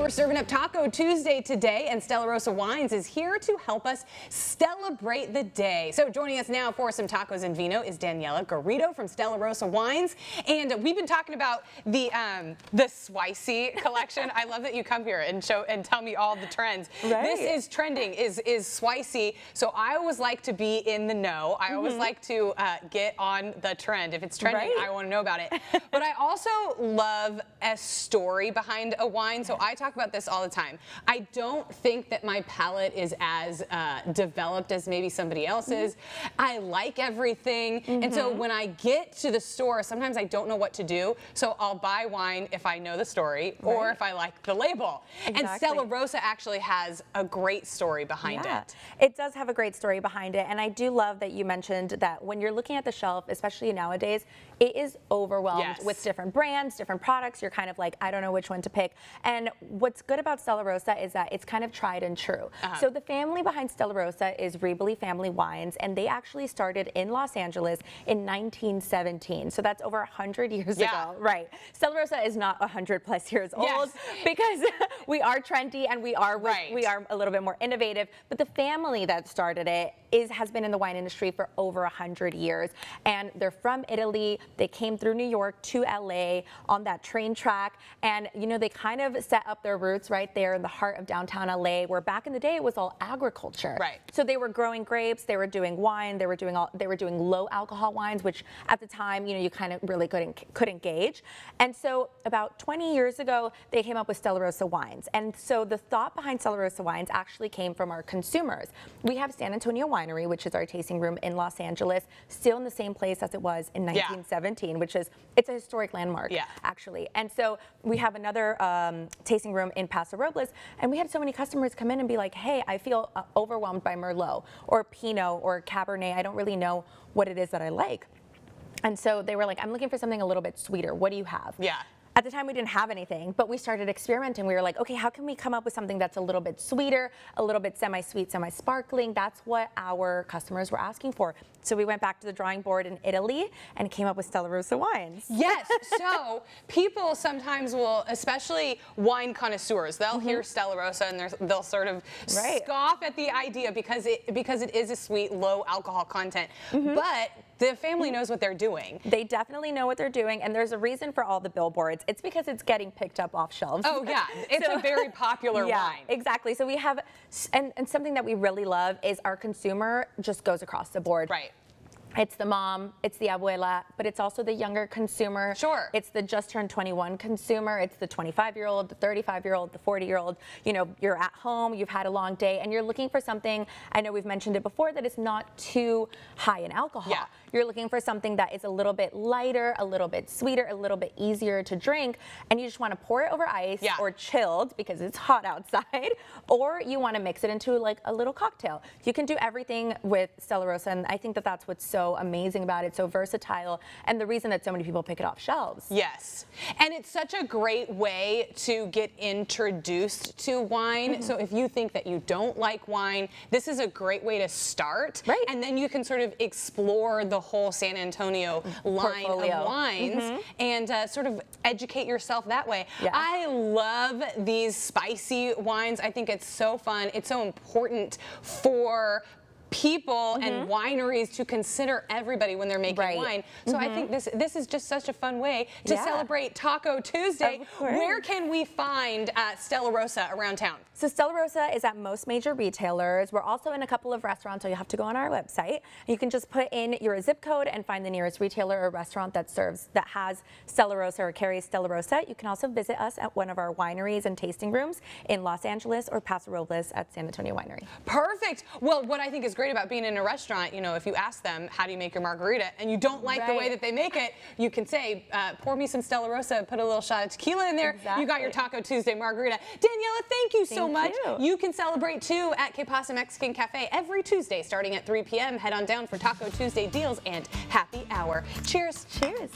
We're serving up Taco Tuesday today, and Stella Rosa Wines is here to help us celebrate the day. So joining us now for some tacos and vino is Daniela Garrido from Stella Rosa Wines, and we've been talking about the spicy collection. I love that you come here and tell me all the trends. Right. This is trending, is spicy. So I always like to be in the know. I always like to get on the trend. If it's trending, I want to know about it. But I also love a story behind a wine. So I talk about this all the time. I don't think that my palate is as developed as maybe somebody else's. I like everything. And so when I get to the store, sometimes I don't know what to do. So I'll buy wine if I know the story or if I like the label. And Stella Rosa actually has a great story behind it. It does have a great story behind it. And I do love that you mentioned that when you're looking at the shelf, especially nowadays, it is overwhelmed with different brands, different products. You're kind of like, I don't know which one to pick. And what's good about Stella Rosa is that it's kind of tried and true. So the family behind Stella Rosa is Rebely Family Wines, and they actually started in Los Angeles in 1917. So that's over 100 years ago. Right. Stella Rosa is not 100+ years old because we are trendy and we are a little bit more innovative. But the family that started it has been in the wine industry for over 100 years, and they're from Italy. They came through New York to LA on that train track, and you know, they kind of set up their roots right there in the heart of downtown LA, where back in the day it was all agriculture. So they were growing grapes, they were doing wine, they were doing low alcohol wines, which at the time, you know, you kind of really couldn't gauge. And so about 20 years ago, they came up with Stella Rosa Wines. And so the thought behind Stella Rosa Wines actually came from our consumers. We have San Antonio Winery, which is our tasting room in Los Angeles, still in the same place as it was in 1917, which is, it's a historic landmark, actually. And so we have another tasting room in Paso Robles, and we had so many customers come in and be like, hey, I feel overwhelmed by Merlot or Pinot or Cabernet. I don't really know what it is that I like. And so they were like, I'm looking for something a little bit sweeter. What do you have? At the time, we didn't have anything, but we started experimenting. We were like, okay, how can we come up with something that's a little bit sweeter, a little bit semi-sweet, semi-sparkling? That's what our customers were asking for. So we went back to the drawing board in Italy and came up with Stella Rosa Wines. Yes, so people sometimes will, especially wine connoisseurs, they'll hear Stella Rosa and they'll sort of scoff at the idea because it is a sweet, low alcohol content. But the family knows what they're doing. They definitely know what they're doing, and there's a reason for all the billboards. It's because it's getting picked up off shelves. Oh yeah, it's a very popular wine. Exactly. So we have, and something that we really love is our consumer just goes across the board. It's the mom, it's the abuela, but it's also the younger consumer. It's the just turned 21 consumer. It's the 25-year-old, the 35-year-old, the 40-year-old. You know, you're at home, you've had a long day, and you're looking for something, I know we've mentioned it before, that is not too high in alcohol. You're looking for something that is a little bit lighter, a little bit sweeter, a little bit easier to drink, and you just want to pour it over ice or chilled because it's hot outside, or you want to mix it into like a little cocktail. You can do everything with Stella Rosa, and I think that that's what's so amazing about it, so versatile, and the reason that so many people pick it off shelves. And it's such a great way to get introduced to wine. So if you think that you don't like wine, this is a great way to start. And then you can sort of explore the whole San Antonio line of wines and sort of educate yourself that way. I love these spicy wines. I think it's so fun. It's so important for people and wineries to consider everybody when they're making wine. So I think this is just such a fun way to celebrate Taco Tuesday. Where can we find Stella Rosa around town? So Stella Rosa is at most major retailers. We're also in a couple of restaurants, so you have to go on our website. You can just put in your zip code and find the nearest retailer or restaurant that has Stella Rosa or carries Stella Rosa. You can also visit us at one of our wineries and tasting rooms in Los Angeles or Paso Robles at San Antonio Winery. Perfect. Well, what I think is great about being in a restaurant, you know, if you ask them, how do you make your margarita, and you don't like the way that they make it, you can say, pour me some Stella Rosa, put a little shot of tequila in there. You got your Taco Tuesday margarita. Daniela, thank you so much. You can celebrate too at Que Pasa Mexican Cafe every Tuesday starting at 3 p.m. Head on down for Taco Tuesday deals and happy hour. Cheers. Cheers.